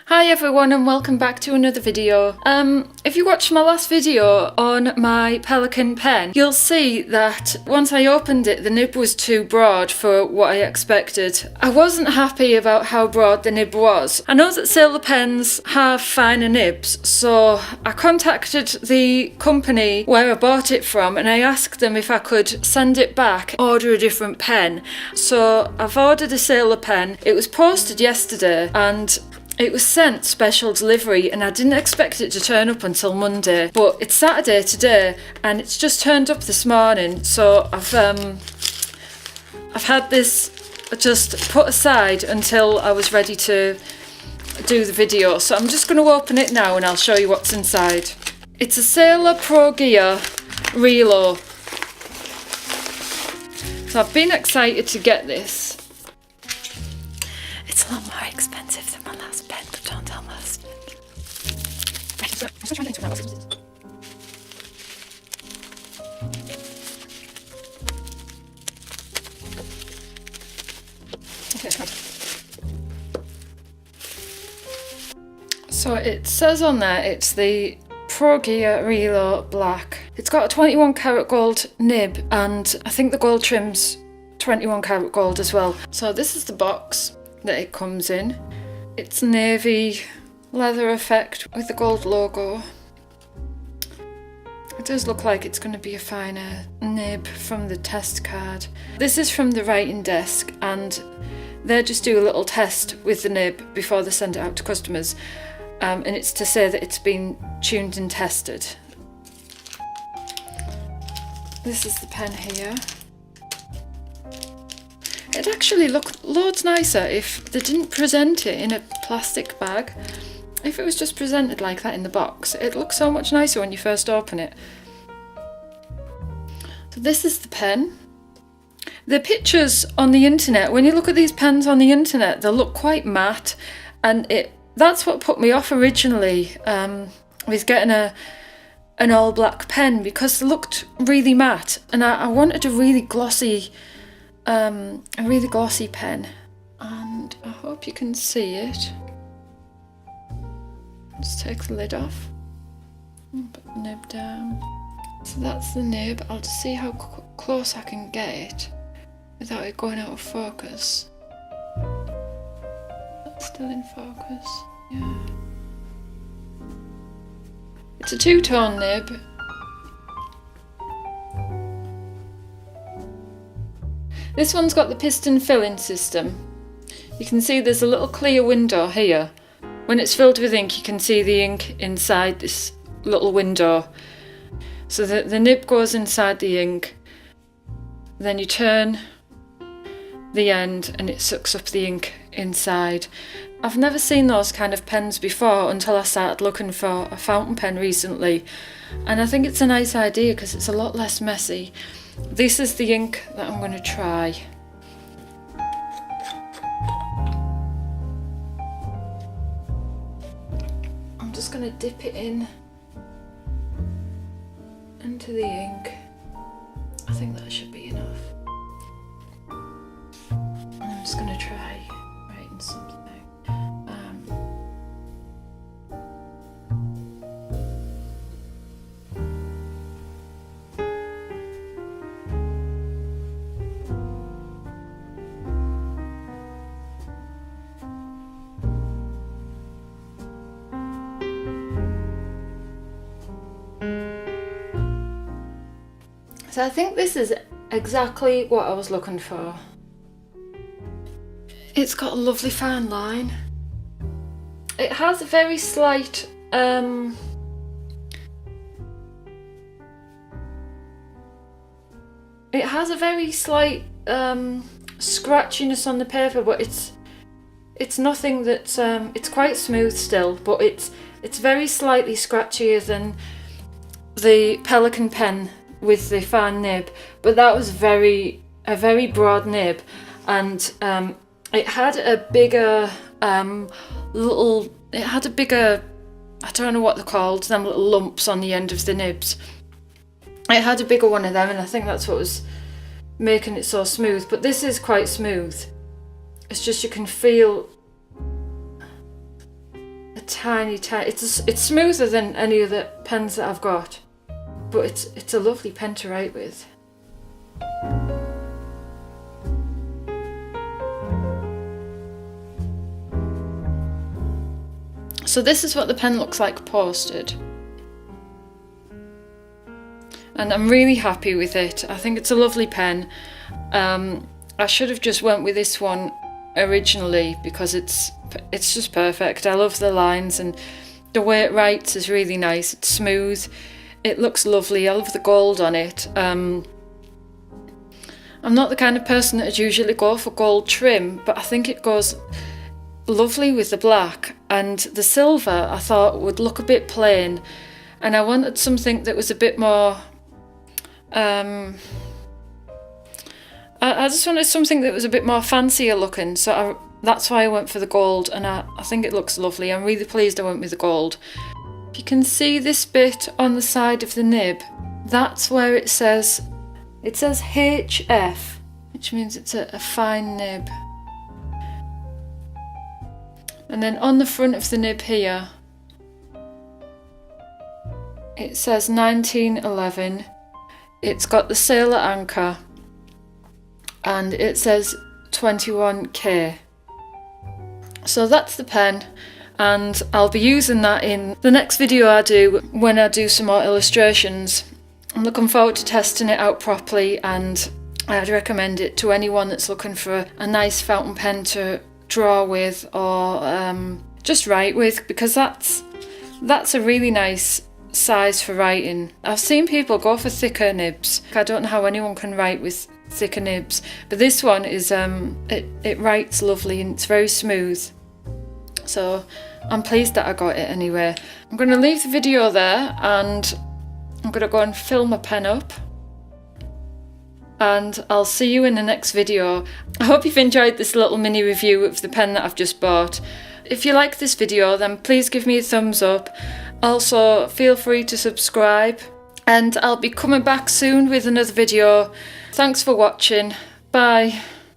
Hi everyone and welcome back to another video. If you watched my last video on my Pelikan pen, you'll see that once I opened it, the nib was too broad for what I expected. I wasn't happy about how broad the nib was. I know that Sailor pens have finer nibs, so I contacted the company where I bought it from and I asked them if I could send it back, order a different pen. So I've ordered a Sailor pen. It was posted yesterday and it was sent special delivery and I didn't expect it to turn up until Monday, but it's Saturday today and it's just turned up this morning. So I've had this just put aside until I was ready to do the video. So I'm just going to open it now and I'll show you what's inside. It's a Sailor Pro Gear Realo. So I've been excited to get this. It's a lot more expensive than my last pen, but don't tell my husband. Right, so I'm still trying to enter So it says on there it's the Pro Gear Realo Black. It's got a 21 karat gold nib and I think the gold trim's 21 karat gold as well. So this is the box that it comes in. It's navy leather effect with the gold logo. It does look like it's going to be a finer nib from the test card. This is from the writing desk and they just do a little test with the nib before they send it out to customers, and it's to say that it's been tuned and tested. This is the pen here. It'd actually look loads nicer if they didn't present it in a plastic bag. If it was just presented like that in the box, it looks so much nicer when you first open it. So this is the pen. The pictures on the internet, when you look at these pens on the internet, they look quite matte, and that's what put me off originally with getting an all black pen, because they looked really matte and I wanted a really glossy pen, and I hope you can see it. Let's take the lid off and put the nib down. So that's the nib. I'll just see how close I can get it without it going out of focus. That's still in focus, yeah. It's a two-tone nib. This one's got the piston filling system. You can see there's a little clear window here. When it's filled with ink, you can see the ink inside this little window. So the nib goes inside the ink, then you turn the end and it sucks up the ink inside. I've never seen those kind of pens before until I started looking for a fountain pen recently, and I think it's a nice idea because it's a lot less messy. This is the ink that I'm going to try. I'm just going to dip it into the ink. I think that should be enough. And I'm just going to try writing something. So I think this is exactly what I was looking for. It's got a lovely fine line. It has a very slight it has a very slight scratchiness on the paper, but it's nothing that's it's quite smooth still, but it's very slightly scratchier than the Pelikan pen with the fan nib, but that was a very broad nib, and it had a bigger I don't know what they're called, them little lumps on the end of the nibs. It had a bigger one of them, and I think that's what was making it so smooth, but this is quite smooth. It's just you can feel tiny. It's smoother than any of the pens that I've got, but it's a lovely pen to write with. So this is what the pen looks like posted. And I'm really happy with it. I think it's a lovely pen. I should have just went with this one originally because it's just perfect. I love the lines and the way it writes is really nice. It's smooth. It looks lovely. I love the gold on it. I'm not the kind of person that would usually go for gold trim, but I think it goes lovely with the black, and the silver I thought would look a bit plain, and I wanted something that was a bit more I just wanted something that was a bit more fancier looking, so that's why I went for the gold, and I think it looks lovely. I'm really pleased I went with the gold. You can see this bit on the side of the nib, that's where it says HF, which means it's a fine nib. And then on the front of the nib here, it says 1911. It's got the Sailor anchor, and it says 21K. So that's the pen, and I'll be using that in the next video I do when I do some more illustrations. I'm looking forward to testing it out properly, and I'd recommend it to anyone that's looking for a nice fountain pen to draw with or just write with, because that's a really nice size for writing. I've seen people go for thicker nibs. I don't know how anyone can write with thicker nibs, but this one is it writes lovely and it's very smooth, so I'm pleased that I got it anyway. I'm going to leave the video there, and I'm going to go and fill my pen up, and I'll see you in the next video. I hope you've enjoyed this little mini review of the pen that I've just bought. If you like this video, then please give me a thumbs up. Also, feel free to subscribe, and I'll be coming back soon with another video. Thanks for watching. Bye.